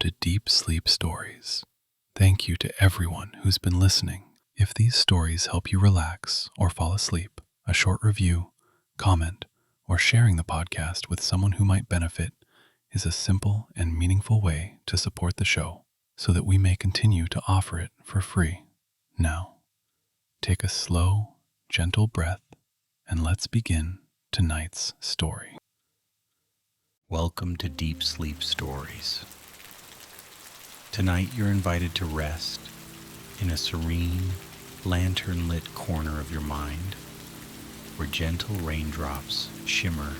to Deep Sleep Stories. Thank you to everyone who's been listening. If these stories help you relax or fall asleep, a short review, comment, or sharing the podcast with someone who might benefit is a simple and meaningful way to support the show so that we may continue to offer it for free. Now, take a slow, gentle breath and let's begin tonight's story. Welcome to Deep Sleep Stories. Tonight you're invited to rest in a serene, lantern-lit corner of your mind where gentle raindrops shimmer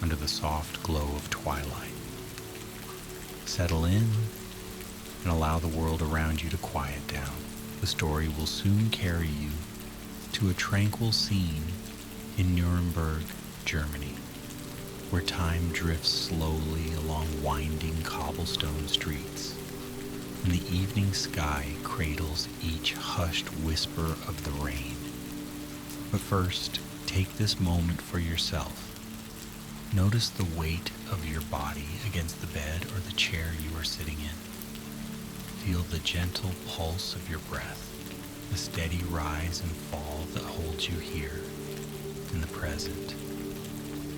under the soft glow of twilight. Settle in and allow the world around you to quiet down. The story will soon carry you to a tranquil scene in Nuremberg, Germany, where time drifts slowly along winding cobblestone streets, and the evening sky cradles each hushed whisper of the rain. But first, take this moment for yourself. Notice the weight of your body against the bed or the chair you are sitting in. Feel the gentle pulse of your breath, the steady rise and fall that holds you here in the present.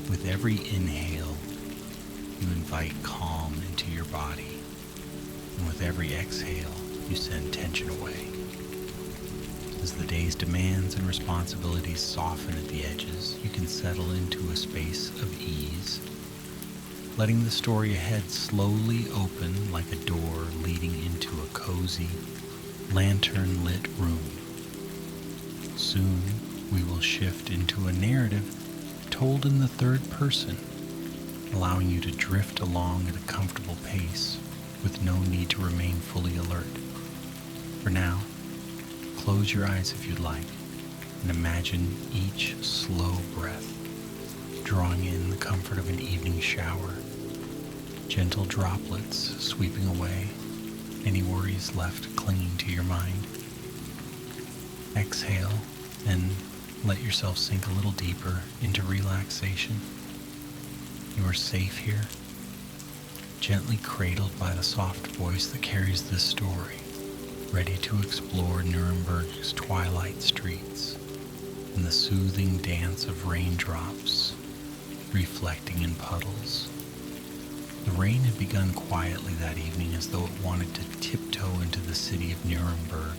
With every inhale, you invite calm into your body, and with every exhale, you send tension away. As the day's demands and responsibilities soften at the edges, you can settle into a space of ease, letting the story ahead slowly open like a door leading into a cozy, lantern-lit room. Soon, we will shift into a narrative told in the third person, allowing you to drift along at a comfortable pace with no need to remain fully alert. For now, close your eyes if you'd like and imagine each slow breath drawing in the comfort of an evening shower, gentle droplets sweeping away any worries left clinging to your mind. Exhale and let yourself sink a little deeper into relaxation. You are safe here, gently cradled by the soft voice that carries this story, ready to explore Nuremberg's twilight streets and the soothing dance of raindrops reflecting in puddles. The rain had begun quietly that evening, as though it wanted to tiptoe into the city of Nuremberg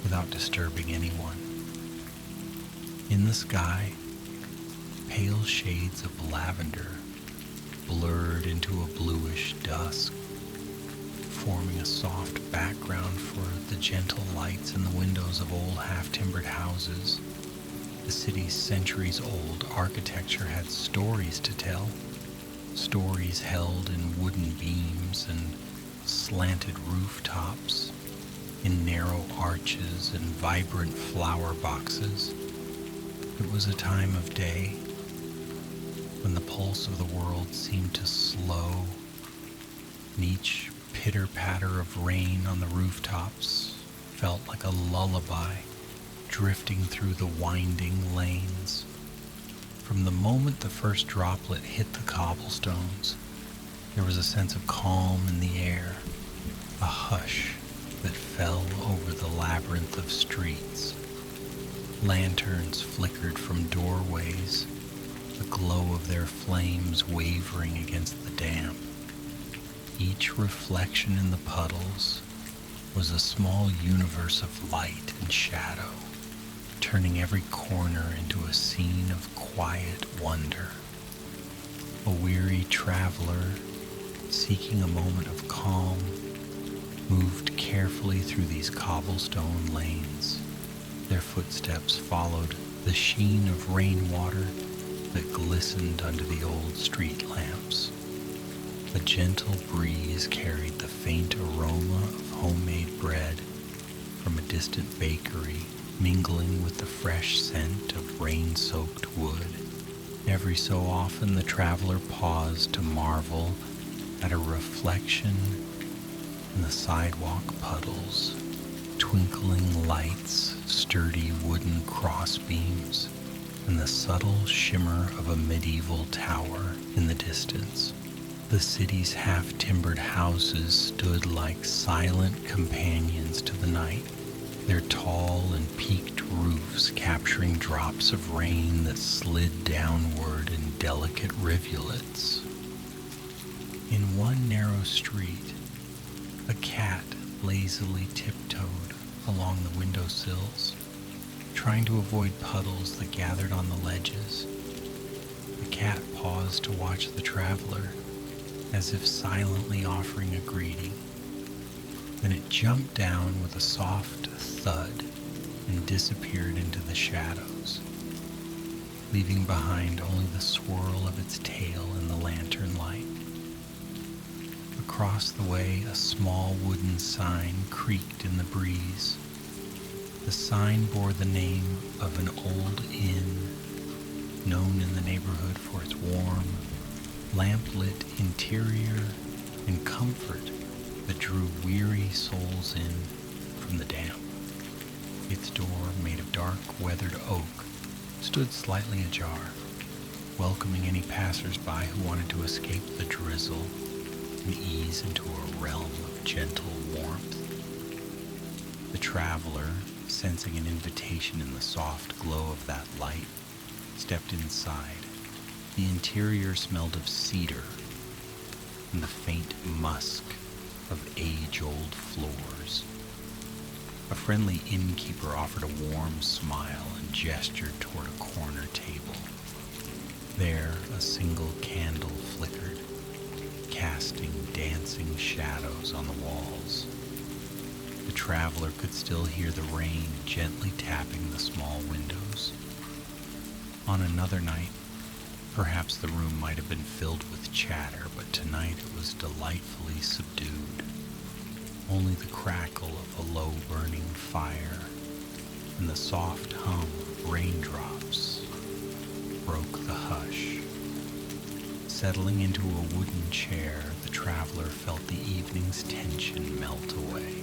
without disturbing anyone. In the sky, pale shades of lavender blurred into a bluish dusk, forming a soft background for the gentle lights in the windows of old half-timbered houses. The city's centuries-old architecture had stories to tell, stories held in wooden beams and slanted rooftops, in narrow arches and vibrant flower boxes. It was a time of day when the pulse of the world seemed to slow, and each pitter-patter of rain on the rooftops felt like a lullaby drifting through the winding lanes. From the moment the first droplet hit the cobblestones, there was a sense of calm in the air, a hush that fell over the labyrinth of streets. Lanterns flickered from doorways, the glow of their flames wavering against the damp. Each reflection in the puddles was a small universe of light and shadow, turning every corner into a scene of quiet wonder. A weary traveler, seeking a moment of calm, moved carefully through these cobblestone lanes. Their footsteps followed the sheen of rainwater that glistened under the old street lamps. A gentle breeze carried the faint aroma of homemade bread from a distant bakery, mingling with the fresh scent of rain-soaked wood. Every so often the traveler paused to marvel at a reflection in the sidewalk puddles, twinkling lights, sturdy wooden crossbeams, and the subtle shimmer of a medieval tower in the distance. The city's half-timbered houses stood like silent companions to the night, their tall and peaked roofs capturing drops of rain that slid downward in delicate rivulets. In one narrow street, a cat lazily tiptoed along the windowsills, trying to avoid puddles that gathered on the ledges. The cat paused to watch the traveler, as if silently offering a greeting. Then it jumped down with a soft thud and disappeared into the shadows, leaving behind only the swirl of its tail in the lantern light. Across the way, a small wooden sign creaked in the breeze. The sign bore the name of an old inn, known in the neighborhood for its warm, lamp-lit interior and comfort that drew weary souls in from the damp. Its door, made of dark, weathered oak, stood slightly ajar, welcoming any passers-by who wanted to escape the drizzle and ease into a realm of gentle warmth. The traveler, sensing an invitation in the soft glow of that light, stepped inside. The interior smelled of cedar and the faint musk of age-old floors. A friendly innkeeper offered a warm smile and gestured toward a corner table. There, a single candle flickered, casting dancing shadows on the walls. The traveler could still hear the rain gently tapping the small windows. On another night, perhaps the room might have been filled with chatter, but tonight it was delightfully subdued. Only the crackle of a low-burning fire and the soft hum of raindrops broke the hush. Settling into a wooden chair, the traveler felt the evening's tension melt away.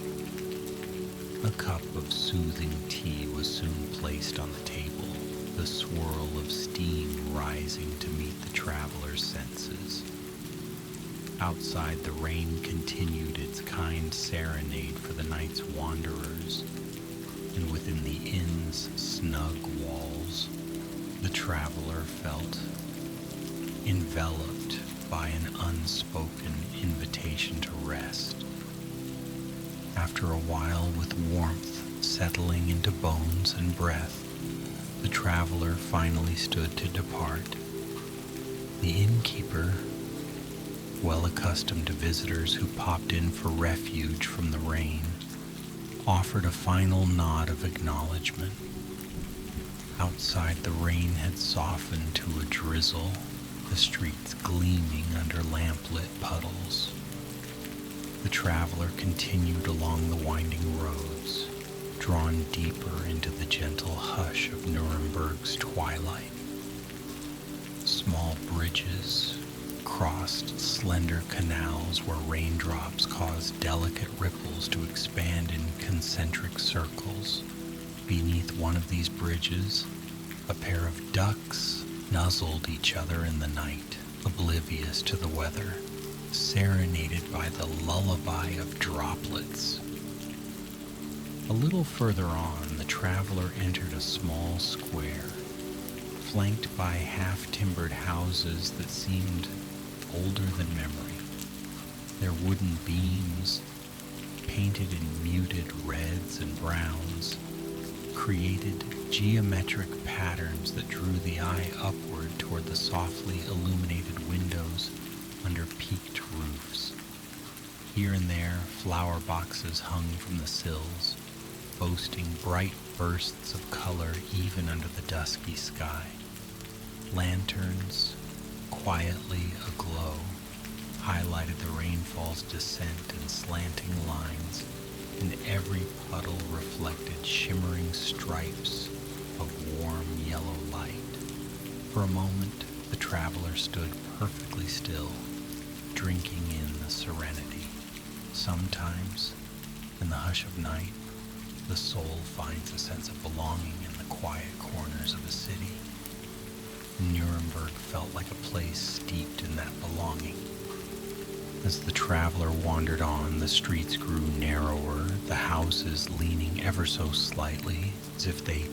A cup of soothing tea was soon placed on the table, the swirl of steam rising to meet the traveler's senses. Outside, the rain continued its kind serenade for the night's wanderers, and within the inn's snug walls, the traveler felt enveloped by an unspoken invitation to rest. After a while, with warmth settling into bones and breath, the traveler finally stood to depart. The innkeeper, well accustomed to visitors who popped in for refuge from the rain, offered a final nod of acknowledgement. Outside, the rain had softened to a drizzle, the streets gleaming under lamp-lit puddles. The traveler continued along the winding roads, drawn deeper into the gentle hush of Nuremberg's twilight. Small bridges crossed slender canals where raindrops caused delicate ripples to expand in concentric circles. Beneath one of these bridges, a pair of ducks nuzzled each other in the night, oblivious to the weather, serenaded by the lullaby of droplets. A little further on, the traveler entered a small square, flanked by half-timbered houses that seemed older than memory. Their wooden beams, painted in muted reds and browns, created geometric patterns that drew the eye upward toward the softly illuminated windows under peaked roofs. Here and there, flower boxes hung from the sills, boasting bright bursts of color even under the dusky sky. Lanterns, quietly aglow, highlighted the rainfall's descent in slanting lines, and every puddle reflected shimmering stripes of warm yellow light. For a moment, the traveler stood perfectly still, drinking in the serenity. Sometimes, in the hush of night, the soul finds a sense of belonging in the quiet corners of a city. Nuremberg felt like a place steeped in that belonging, As the traveler wandered on, the streets grew narrower, the houses leaning ever so slightly, as if they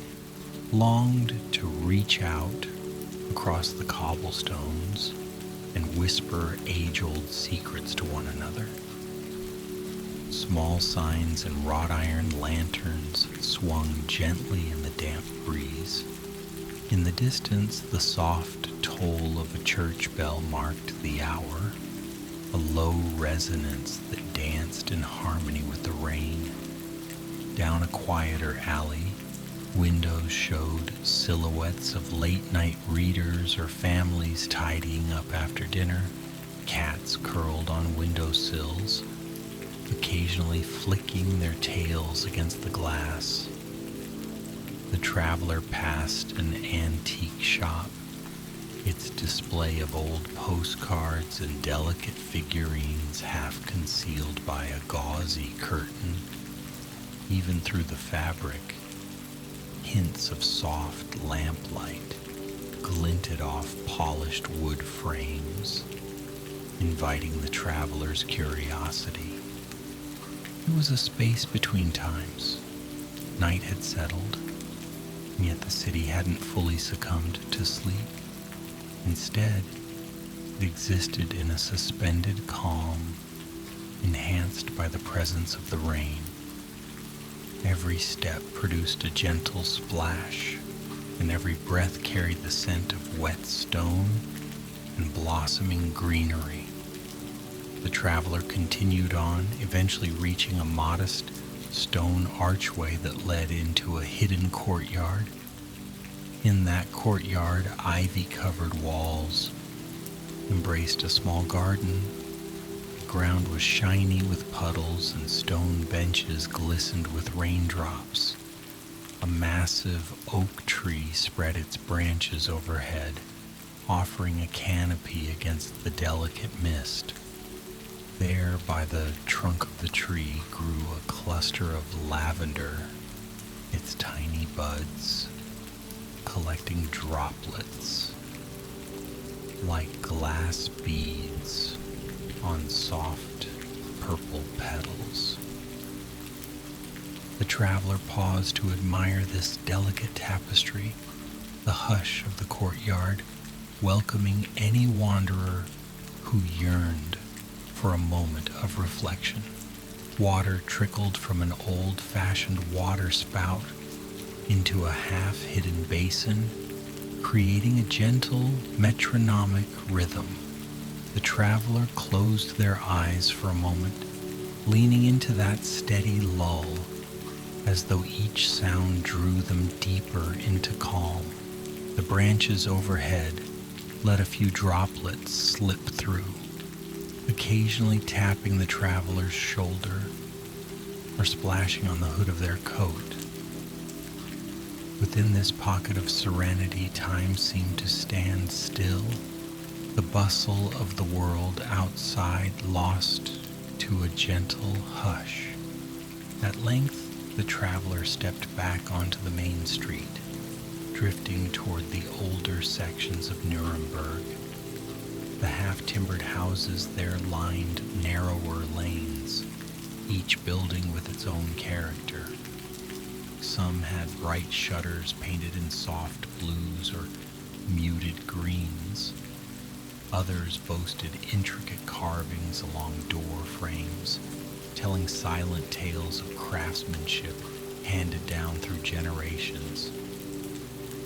longed to reach out across the cobblestones and whisper age-old secrets to one another. Small signs and wrought iron lanterns swung gently in the damp breeze. In the distance, the soft toll of a church bell marked the hour, a low resonance that danced in harmony with the rain. Down a quieter alley, windows showed silhouettes of late-night readers or families tidying up after dinner, cats curled on windowsills, occasionally flicking their tails against the glass. The traveler passed an antique shop, its display of old postcards and delicate figurines half concealed by a gauzy curtain. Even through the fabric, hints of soft lamplight glinted off polished wood frames, inviting the traveler's curiosity. It was a space between times. Night had settled, and yet the city hadn't fully succumbed to sleep. Instead, it existed in a suspended calm, enhanced by the presence of the rain. Every step produced a gentle splash, and every breath carried the scent of wet stone and blossoming greenery. The traveler continued on, eventually reaching a modest stone archway that led into a hidden courtyard. In that courtyard, ivy-covered walls embraced a small garden. The ground was shiny with puddles, and stone benches glistened with raindrops. A massive oak tree spread its branches overhead, offering a canopy against the delicate mist. There, by the trunk of the tree, grew a cluster of lavender, its tiny buds collecting droplets like glass beads on soft purple petals. The traveler paused to admire this delicate tapestry, the hush of the courtyard, welcoming any wanderer who yearned for a moment of reflection. Water trickled from an old-fashioned water spout into a half-hidden basin, creating a gentle metronomic rhythm. The traveler closed their eyes for a moment, leaning into that steady lull, as though each sound drew them deeper into calm. The branches overhead let a few droplets slip through, occasionally tapping the traveler's shoulder or splashing on the hood of their coat. Within this pocket of serenity, time seemed to stand still, the bustle of the world outside lost to a gentle hush. At length, the traveler stepped back onto the main street, drifting toward the older sections of Nuremberg. The half-timbered houses there lined narrower lanes, each building with its own character. Some had bright shutters painted in soft blues or muted greens. Others boasted intricate carvings along door frames, telling silent tales of craftsmanship handed down through generations.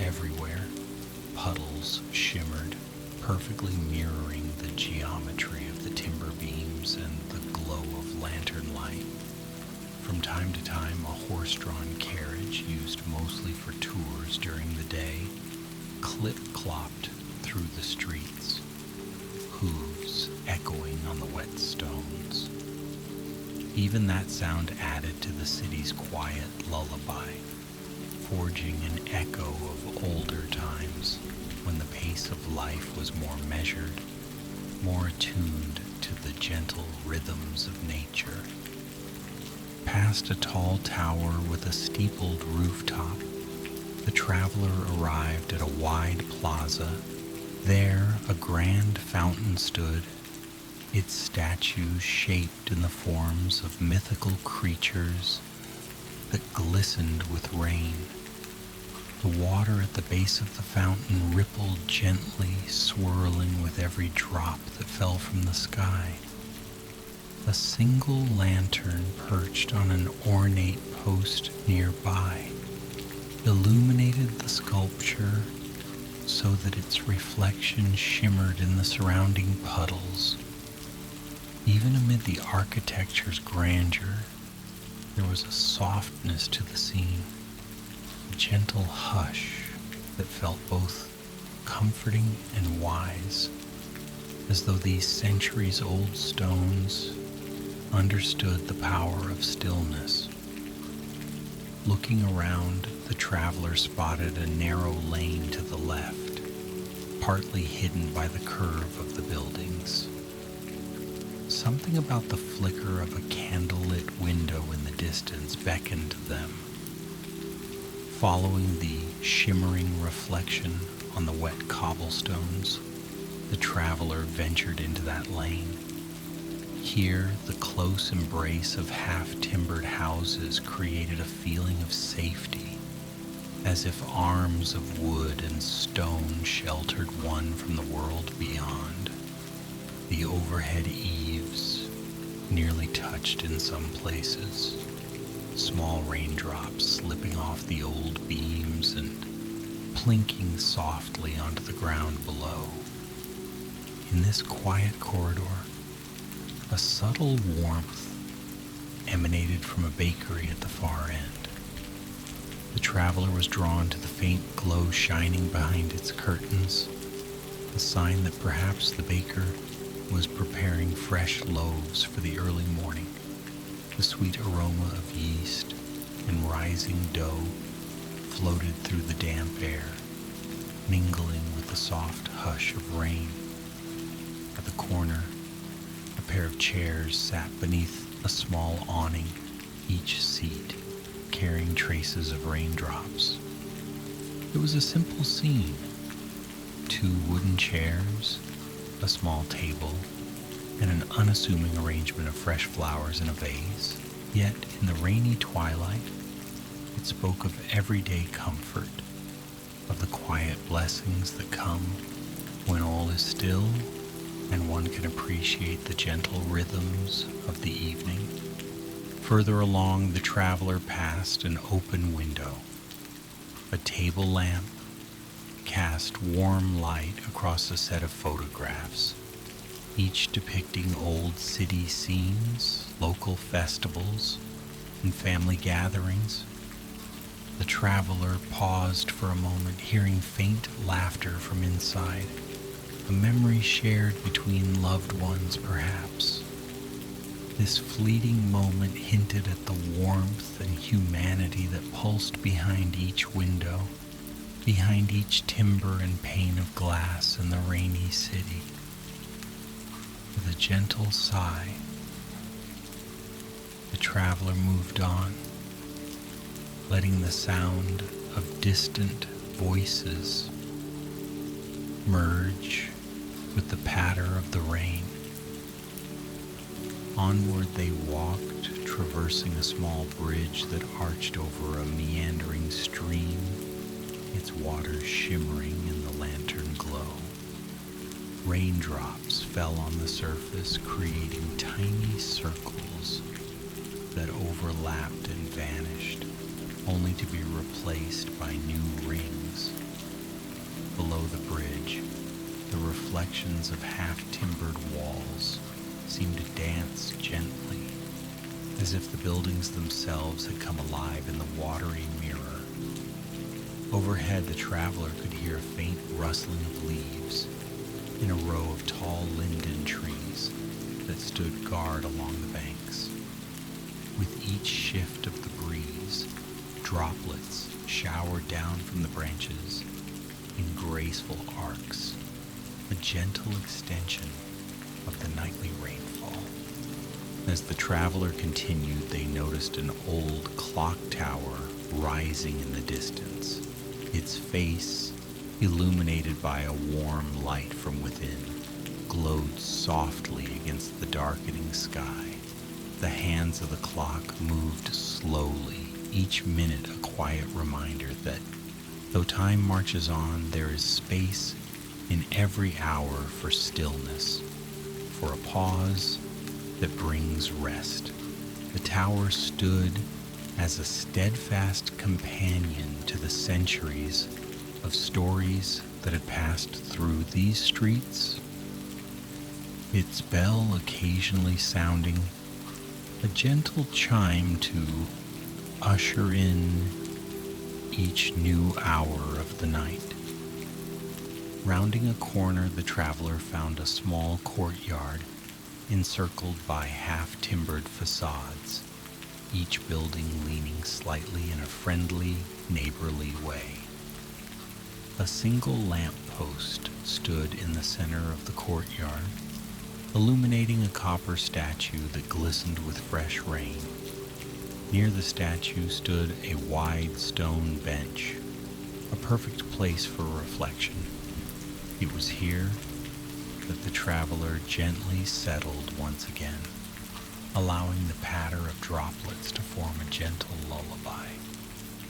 Everywhere, puddles shimmered, perfectly mirroring the geometry of the timber beams and the glow of lantern light. From time to time, a horse-drawn carriage, used mostly for tours during the day, clip-clopped through the streets, hooves echoing on the wet stones. Even that sound added to the city's quiet lullaby, forging an echo of older times when the pace of life was more measured, more attuned to the gentle rhythms of nature. Past a tall tower with a steepled rooftop, the traveler arrived at a wide plaza. There, a grand fountain stood, its statues shaped in the forms of mythical creatures that glistened with rain. The water at the base of the fountain rippled gently, swirling with every drop that fell from the sky. A single lantern perched on an ornate post nearby illuminated the sculpture so that its reflection shimmered in the surrounding puddles. Even amid the architecture's grandeur, there was a softness to the scene, a gentle hush that felt both comforting and wise, as though these centuries-old stones understood the power of stillness. Looking around, the traveler spotted a narrow lane to the left, partly hidden by the curve of the buildings. Something about the flicker of a candlelit window in the distance beckoned to them. Following the shimmering reflection on the wet cobblestones, the traveler ventured into that lane. Here, the close embrace of half-timbered houses created a feeling of safety, as if arms of wood and stone sheltered one from the world beyond. The overhead eaves nearly touched in some places, small raindrops slipping off the old beams and plinking softly onto the ground below. In this quiet corridor, a subtle warmth emanated from a bakery at the far end. The traveler was drawn to the faint glow shining behind its curtains, a sign that perhaps the baker was preparing fresh loaves for the early morning. The sweet aroma of yeast and rising dough floated through the damp air, mingling with the soft hush of rain. At the corner, a pair of chairs sat beneath a small awning, each seat carrying traces of raindrops. It was a simple scene. 2 wooden chairs, a small table, and an unassuming arrangement of fresh flowers in a vase. Yet, in the rainy twilight, it spoke of everyday comfort, of the quiet blessings that come when all is still and one can appreciate the gentle rhythms of the evening. Further along, the traveler passed an open window. A table lamp cast warm light across a set of photographs, each depicting old city scenes, local festivals, and family gatherings. The traveler paused for a moment, hearing faint laughter from inside, a memory shared between loved ones, perhaps. This fleeting moment hinted at the warmth and humanity that pulsed behind each window, behind each timber and pane of glass in the rainy city. With a gentle sigh, the traveler moved on, letting the sound of distant voices merge with the patter of the rain. Onward they walked, traversing a small bridge that arched over a meandering stream, its waters shimmering in the lantern glow. Raindrops fell on the surface, creating tiny circles that overlapped and vanished, only to be replaced by new rings. Below the bridge, the reflections of half-timbered walls seemed to dance gently, as if the buildings themselves had come alive in the watery mirror. Overhead, the traveler could hear a faint rustling of leaves in a row of tall linden trees that stood guard along the banks. With each shift of the breeze, droplets showered down from the branches in graceful arcs, a gentle extension of the nightly rainfall. As the traveler continued, they noticed an old clock tower rising in the distance, its face illuminated by a warm light from within, glowed softly against the darkening sky. The hands of the clock moved slowly, each minute a quiet reminder that, though time marches on, there is space in every hour for stillness, for a pause that brings rest. The tower stood as a steadfast companion to the centuries of stories that had passed through these streets, its bell occasionally sounding a gentle chime to usher in each new hour of the night. Rounding a corner, the traveler found a small courtyard encircled by half-timbered facades, each building leaning slightly in a friendly, neighborly way. A single lamppost stood in the center of the courtyard, illuminating a copper statue that glistened with fresh rain. Near the statue stood a wide stone bench, a perfect place for reflection. It was here that the traveler gently settled once again, allowing the patter of droplets to form a gentle lullaby.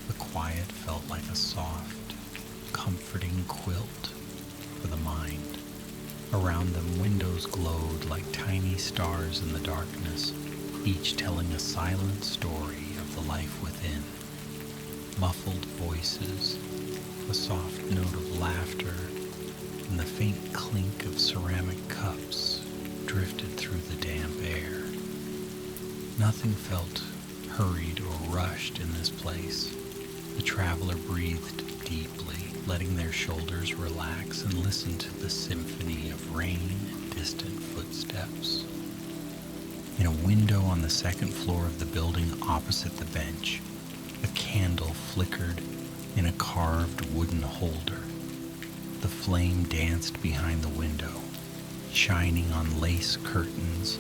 The quiet felt like a soft, comforting quilt for the mind. Around them, windows glowed like tiny stars in the darkness, each telling a silent story of the life within. Muffled voices, a soft note of laughter, and the faint clink of ceramic cups drifted through the damp air. Nothing felt hurried or rushed in this place. The traveler breathed deeply, letting their shoulders relax and listen to the symphony of rain and distant footsteps. In a window on the second floor of the building opposite the bench, a candle flickered in a carved wooden holder. The flame danced behind the window, shining on lace curtains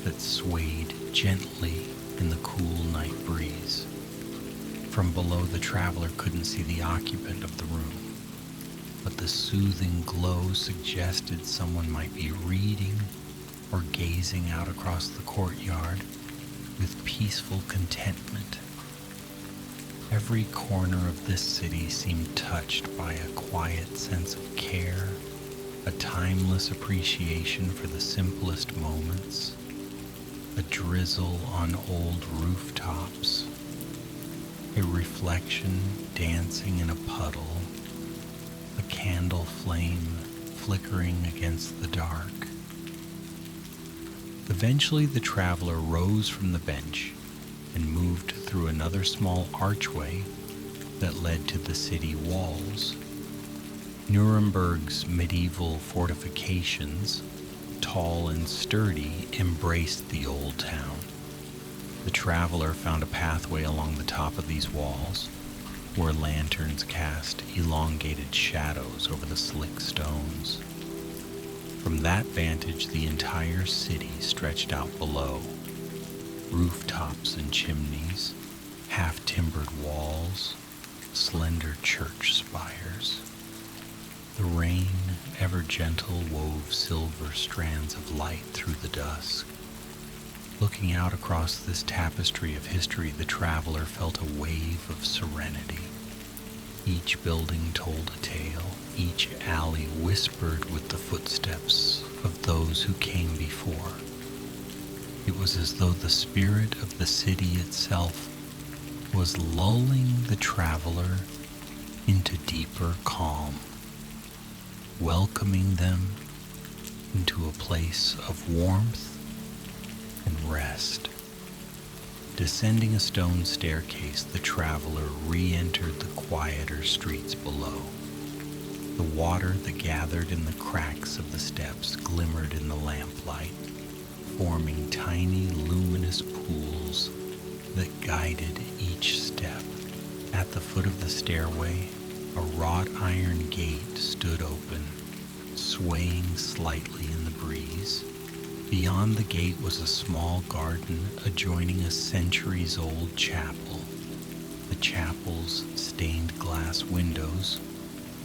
that swayed gently in the cool night breeze. From below, the traveler couldn't see the occupant of the room, but the soothing glow suggested someone might be reading or gazing out across the courtyard with peaceful contentment. Every corner of this city seemed touched by a quiet sense of care, a timeless appreciation for the simplest moments, a drizzle on old rooftops, a reflection dancing in a puddle, a candle flame flickering against the dark. Eventually, the traveler rose from the bench and moved through another small archway that led to the city walls. Nuremberg's medieval fortifications, tall and sturdy, embraced the old town. The traveler found a pathway along the top of these walls, where lanterns cast elongated shadows over the slick stones. From that vantage, the entire city stretched out below. Rooftops and chimneys, half-timbered walls, slender church spires. The rain, ever gentle, wove silver strands of light through the dusk. Looking out across this tapestry of history, the traveler felt a wave of serenity. Each building told a tale, each alley whispered with the footsteps of those who came before. It was as though the spirit of the city itself was lulling the traveler into deeper calm, welcoming them into a place of warmth and rest. Descending a stone staircase, the traveler re-entered the quieter streets below. The water that gathered in the cracks of the steps glimmered in the lamplight, forming tiny luminous pools that guided each step. At the foot of the stairway, a wrought iron gate stood open, swaying slightly in the breeze. Beyond the gate was a small garden adjoining a centuries-old chapel. The chapel's stained glass windows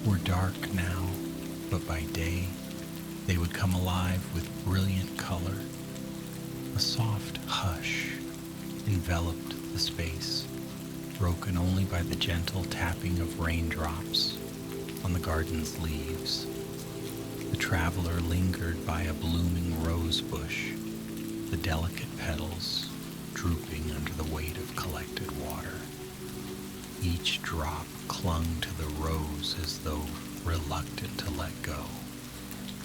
were dark now, but by day They would come alive with brilliant color. A soft hush enveloped the space, broken only by the gentle tapping of raindrops on the garden's leaves. The traveler lingered by a blooming rose bush, the delicate petals drooping under the weight of collected water. Each drop clung to the rose as though reluctant to let go,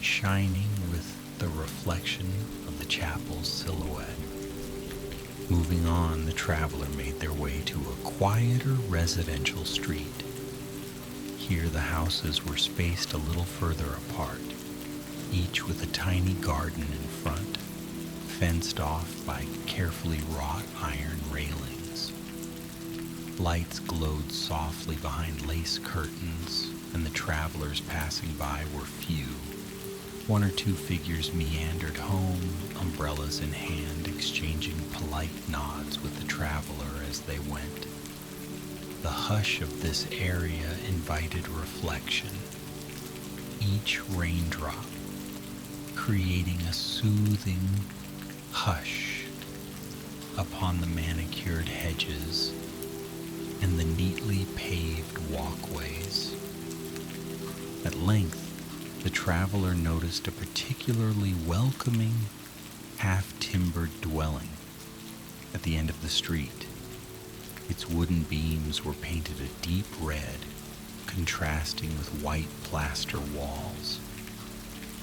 shining with the reflection of the chapel's silhouette. Moving on, the traveler made their way to a quieter residential street. Here the houses were spaced a little further apart, each with a tiny garden in front, fenced off by carefully wrought iron railings. Lights glowed softly behind lace curtains, and the travelers passing by were few. One or two figures meandered home, umbrellas in hand, exchanging polite nods with the traveler as they went. The hush of this area invited reflection, each raindrop creating a soothing hush upon the manicured hedges and the neatly paved walkways. At length, the traveler noticed a particularly welcoming, half-timbered dwelling at the end of the street. Its wooden beams were painted a deep red, contrasting with white plaster walls.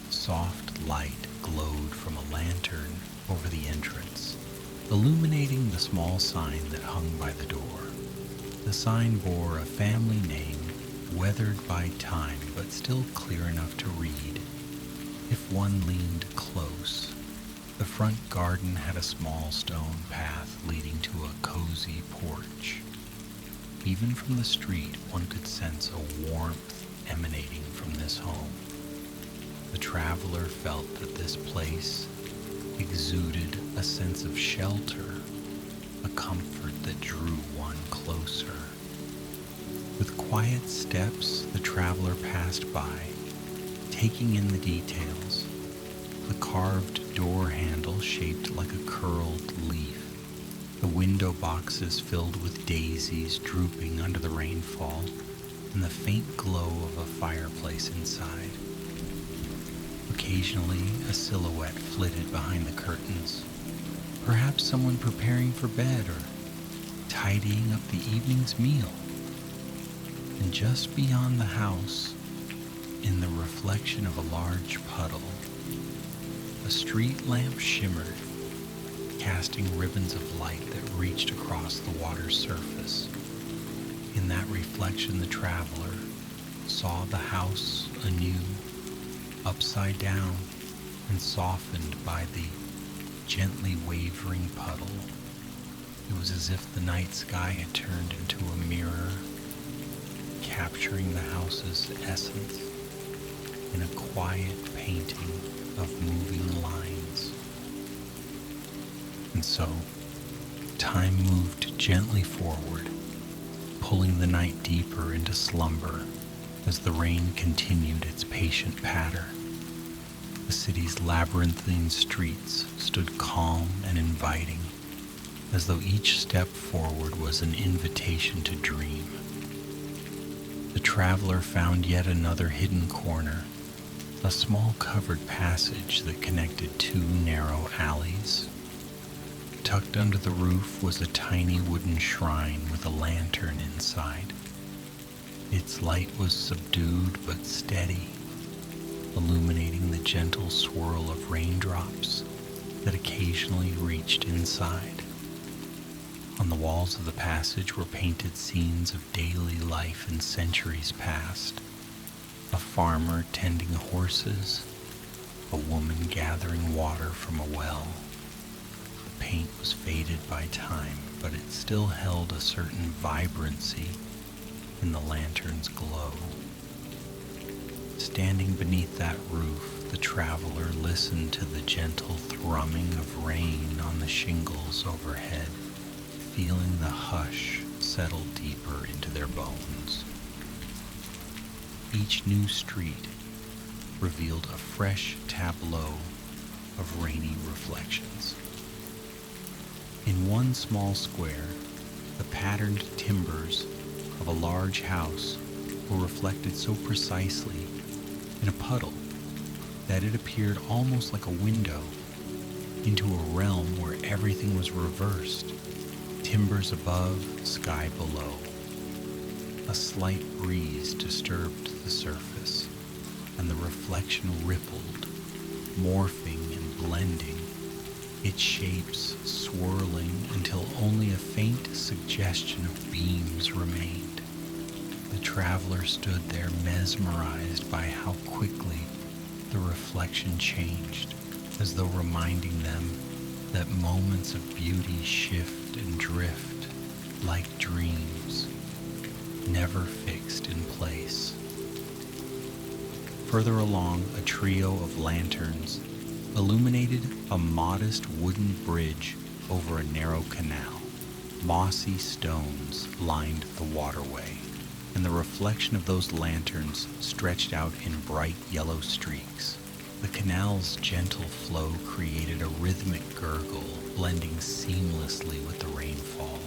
Soft light glowed from a lantern over the entrance, illuminating the small sign that hung by the door. The sign bore a family name, weathered by time but still clear enough to read if one leaned close. The front garden had a small stone path leading to a cozy porch. Even from the street, one could sense a warmth emanating from this home. The traveler felt that this place exuded a sense of shelter, a comfort that drew one closer. With quiet steps, the traveler passed by, taking in the details. The carved door handle shaped like a curled leaf, the window boxes filled with daisies drooping under the rainfall, and the faint glow of a fireplace inside. Occasionally, a silhouette flitted behind the curtains, perhaps someone preparing for bed or tidying up the evening's meal. And just beyond the house, in the reflection of a large puddle, a street lamp shimmered, casting ribbons of light that reached across the water's surface. In that reflection, the traveler saw the house anew, upside down and softened by the gently wavering puddle. It was as if the night sky had turned into a mirror, capturing the house's essence in a quiet painting of moving lines. And so, time moved gently forward, pulling the night deeper into slumber as the rain continued its patient patter. The city's labyrinthine streets stood calm and inviting, as though each step forward was an invitation to dream. The traveler found yet another hidden corner, a small covered passage that connected two narrow alleys. Tucked under the roof was a tiny wooden shrine with a lantern inside. Its light was subdued but steady, illuminating the gentle swirl of raindrops that occasionally reached inside. On the walls of the passage were painted scenes of daily life in centuries past. A farmer tending horses, a woman gathering water from a well. The paint was faded by time, but it still held a certain vibrancy in the lantern's glow. Standing beneath that roof, the traveler listened to the gentle thrumming of rain on the shingles overhead, feeling the hush settle deeper into their bones. Each new street, revealed a fresh tableau of rainy reflections. In one small square, the patterned timbers of a large house were reflected so precisely in a puddle that it appeared almost like a window into a realm where everything was reversed, timbers above, sky below. A slight breeze disturbed the surface, and the reflection rippled, morphing and blending, its shapes swirling until only a faint suggestion of beams remained. The traveler stood there mesmerized by how quickly the reflection changed, as though reminding them that moments of beauty shift and drift like dreams, never fixed in place. Further along, a trio of lanterns illuminated a modest wooden bridge over a narrow canal. Mossy stones lined the waterway, and the reflection of those lanterns stretched out in bright yellow streaks. The canal's gentle flow created a rhythmic gurgle, blending seamlessly with the rainfall.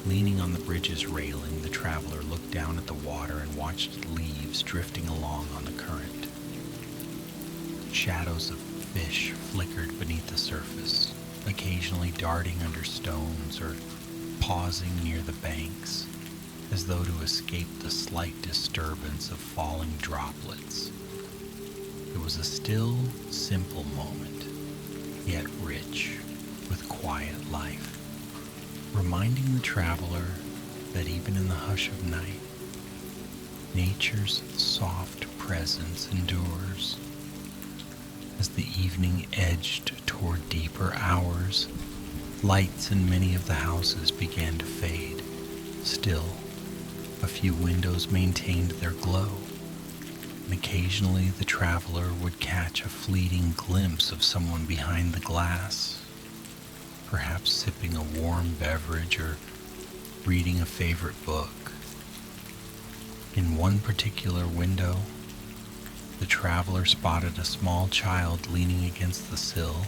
Leaning on the bridge's railing, the traveler looked down at the water and watched leaves drifting along on the current. Shadows of fish flickered beneath the surface, occasionally darting under stones or pausing near the banks, as though to escape the slight disturbance of falling droplets. It was a still, simple moment, yet rich with quiet life, reminding the traveler that even in the hush of night, nature's soft presence endures. As the evening edged toward deeper hours, lights in many of the houses began to fade. Still, a few windows maintained their glow, and occasionally the traveler would catch a fleeting glimpse of someone behind the glass, perhaps sipping a warm beverage or reading a favorite book. In one particular window, the traveler spotted a small child leaning against the sill,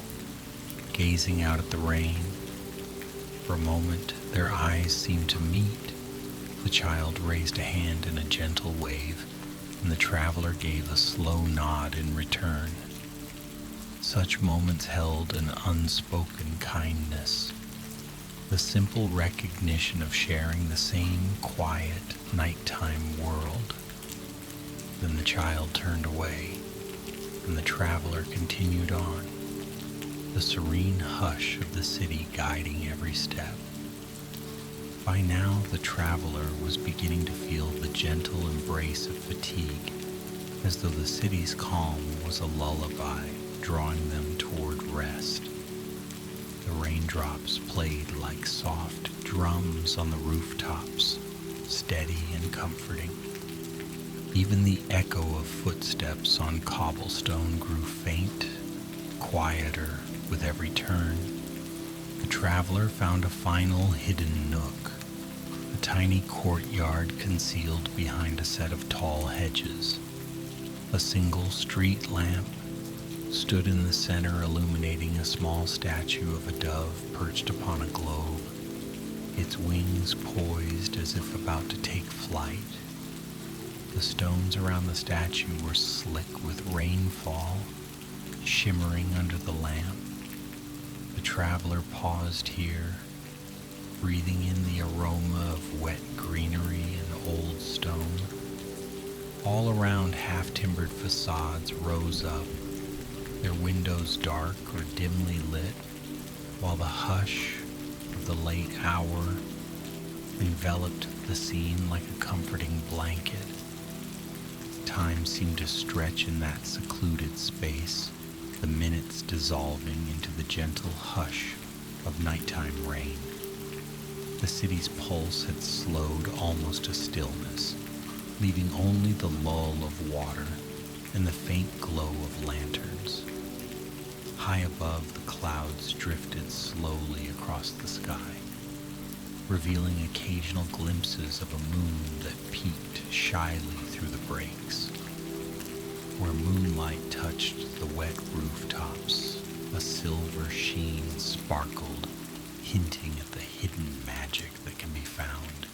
gazing out at the rain. For a moment, their eyes seemed to meet. The child raised a hand in a gentle wave, and the traveler gave a slow nod in return. Such moments held an unspoken kindness, the simple recognition of sharing the same quiet, nighttime world. Then the child turned away, and the traveler continued on, the serene hush of the city guiding every step. By now, the traveler was beginning to feel the gentle embrace of fatigue, as though the city's calm was a lullaby drawing them toward rest. The raindrops played like soft drums on the rooftops, steady and comforting. Even the echo of footsteps on cobblestone grew faint, quieter with every turn. The traveler found a final hidden nook, a tiny courtyard concealed behind a set of tall hedges. A single street lamp stood in the center, illuminating a small statue of a dove perched upon a globe, its wings poised as if about to take flight. The stones around the statue were slick with rainfall, shimmering under the lamp. The traveler paused here, breathing in the aroma of wet greenery and old stone. All around, half-timbered facades rose up, their windows dark or dimly lit, while the hush of the late hour enveloped the scene like a comforting blanket. Time seemed to stretch in that secluded space, the minutes dissolving into the gentle hush of nighttime rain. The city's pulse had slowed almost to stillness, leaving only the lull of water and the faint glow of lanterns. High above, the clouds drifted slowly across the sky, revealing occasional glimpses of a moon that peeked shyly through the breaks. Where moonlight touched the wet rooftops, a silver sheen sparkled, hinting at the hidden magic that can be found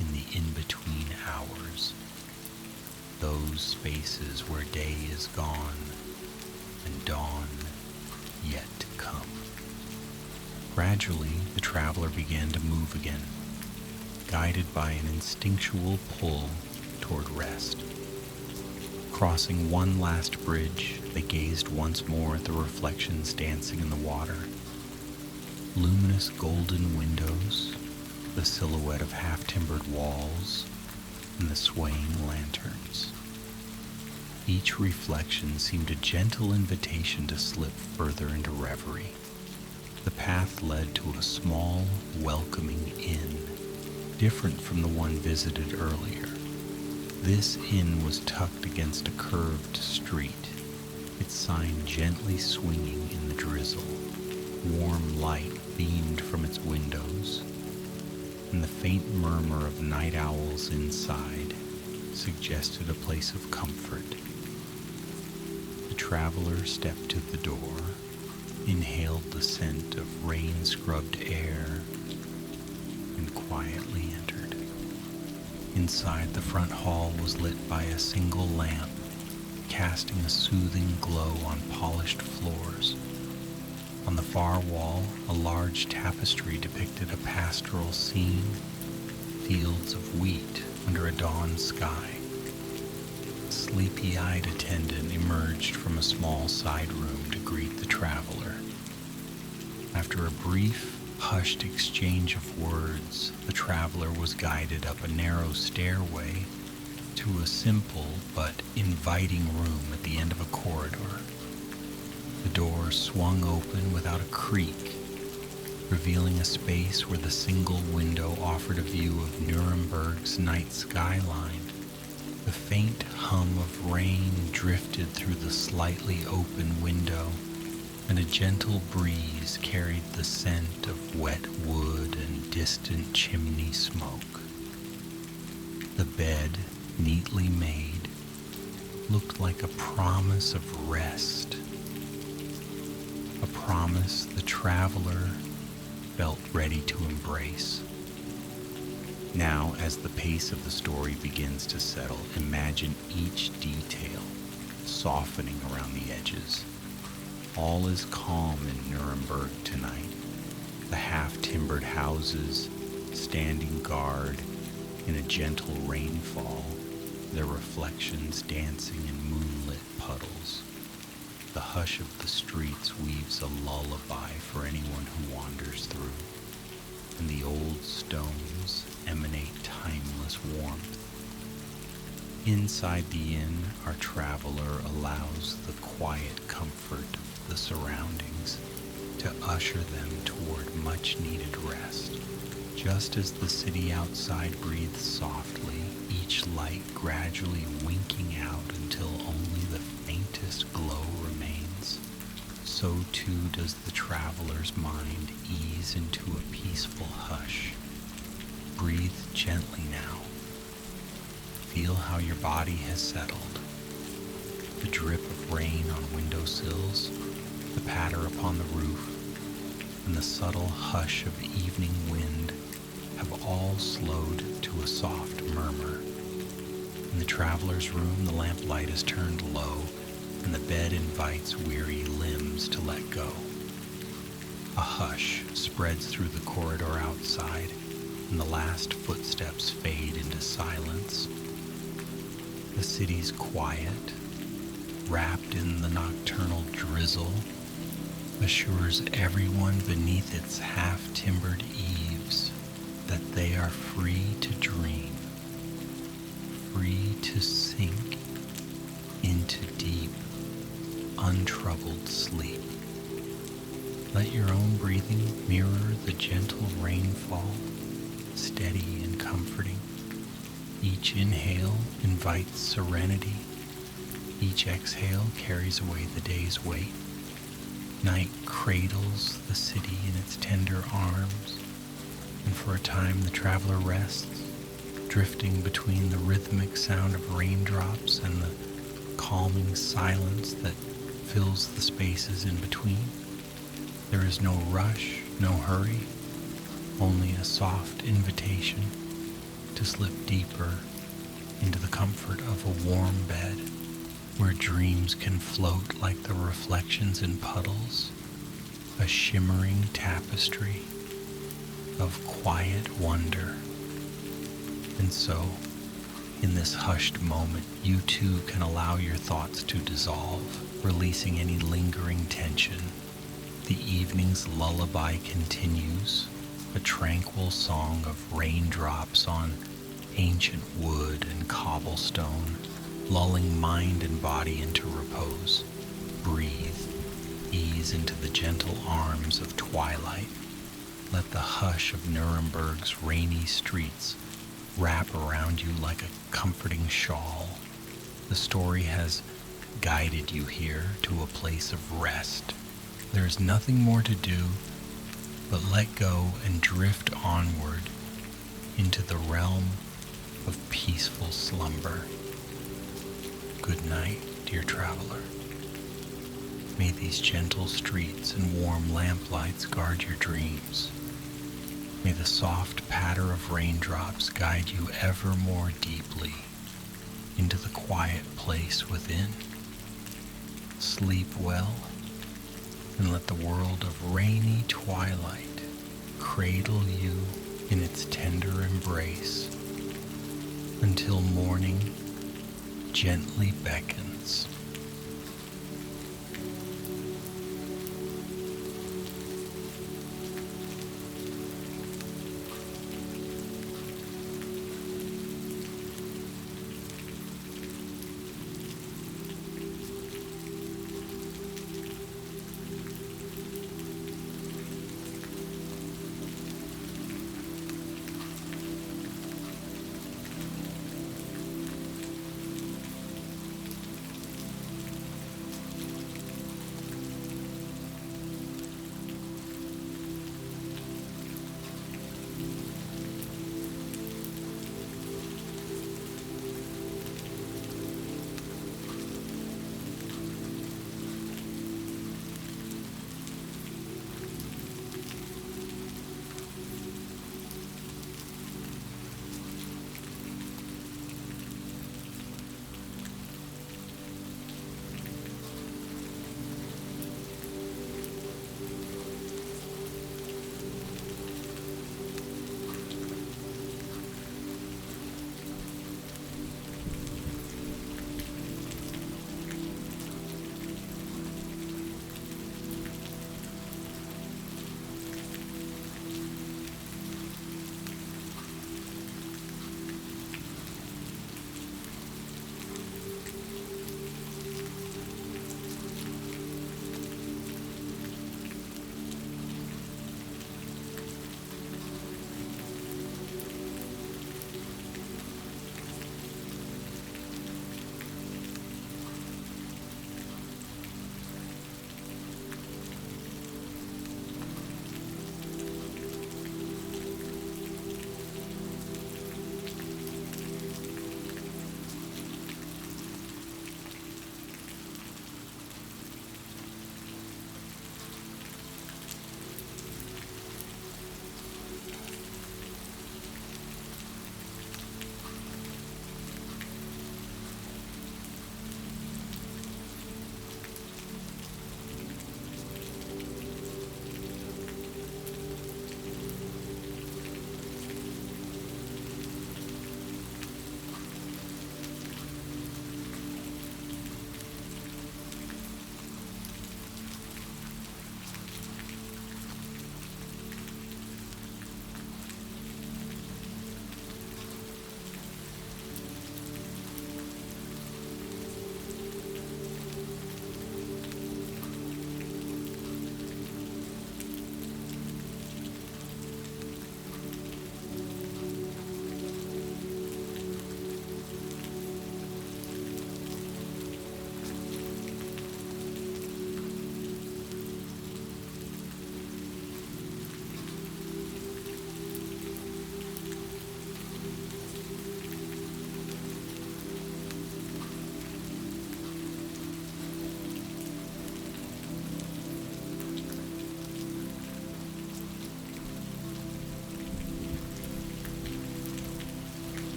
in the in-between hours, those spaces where day is gone and dawn yet to come. Gradually, the traveler began to move again, guided by an instinctual pull toward rest. Crossing one last bridge, they gazed once more at the reflections dancing in the water. Luminous golden windows, the silhouette of half-timbered walls, and the swaying lanterns. Each reflection seemed a gentle invitation to slip further into reverie. The path led to a small, welcoming inn, different from the one visited earlier. This inn was tucked against a curved street, its sign gently swinging in the drizzle. Warm light beamed from its windows, and the faint murmur of night owls inside suggested a place of comfort. The traveler stepped to the door, inhaled the scent of rain-scrubbed air, and quietly entered. Inside, the front hall was lit by a single lamp, casting a soothing glow on polished floors. On the far wall, a large tapestry depicted a pastoral scene, fields of wheat under a dawn sky. A sleepy-eyed attendant emerged from a small side room to greet the traveler. After a brief, hushed exchange of words, the traveler was guided up a narrow stairway to a simple but inviting room at the end of a corridor. The door swung open without a creak, revealing a space where the single window offered a view of Nuremberg's night skyline. The faint hum of rain drifted through the slightly open window, and a gentle breeze carried the scent of wet wood and distant chimney smoke. The bed, neatly made, looked like a promise of rest, a promise the traveler felt ready to embrace. Now, as the pace of the story begins to settle, imagine each detail softening around the edges. All is calm in Nuremberg tonight. The half-timbered houses standing guard in a gentle rainfall, their reflections dancing in moonlit puddles. The hush of the streets weaves a lullaby for anyone who wanders through, and the old stones emanate timeless warmth. Inside the inn, our traveler allows the quiet comfort of the surroundings to usher them toward much-needed rest. Just as the city outside breathes softly, each light gradually winking out until only the faintest glow remains, so too does the traveler's mind ease into a peaceful hush. Breathe gently now. Feel how your body has settled. The drip of rain on windowsills, the patter upon the roof, and the subtle hush of evening wind have all slowed to a soft murmur. In the traveler's room, the lamplight is turned low, and the bed invites weary limbs to let go. A hush spreads through the corridor outside, and the last footsteps fade into silence. The city's quiet, wrapped in the nocturnal drizzle, assures everyone beneath its half-timbered eaves that they are free to dream, free to sink into deep, untroubled sleep. Let your own breathing mirror the gentle rainfall, steady and comforting. Each inhale invites serenity. Each exhale carries away the day's weight. Night cradles the city in its tender arms, and for a time the traveler rests, drifting between the rhythmic sound of raindrops and the calming silence that fills the spaces in between. There is no rush, no hurry, only a soft invitation to slip deeper into the comfort of a warm bed where dreams can float like the reflections in puddles, a shimmering tapestry of quiet wonder. And so, in this hushed moment, you too can allow your thoughts to dissolve, releasing any lingering tension. The evening's lullaby continues, a tranquil song of raindrops on ancient wood and cobblestone, lulling mind and body into repose. Breathe, ease into the gentle arms of twilight. Let the hush of Nuremberg's rainy streets wrap around you like a comforting shawl. The story has guided you here to a place of rest. There is nothing more to do but let go and drift onward into the realm of peaceful slumber. Good night, dear traveler. May these gentle streets and warm lamplights guard your dreams. May the soft patter of raindrops guide you ever more deeply into the quiet place within. Sleep well, and let the world of rainy twilight cradle you in its tender embrace until morning gently beckons.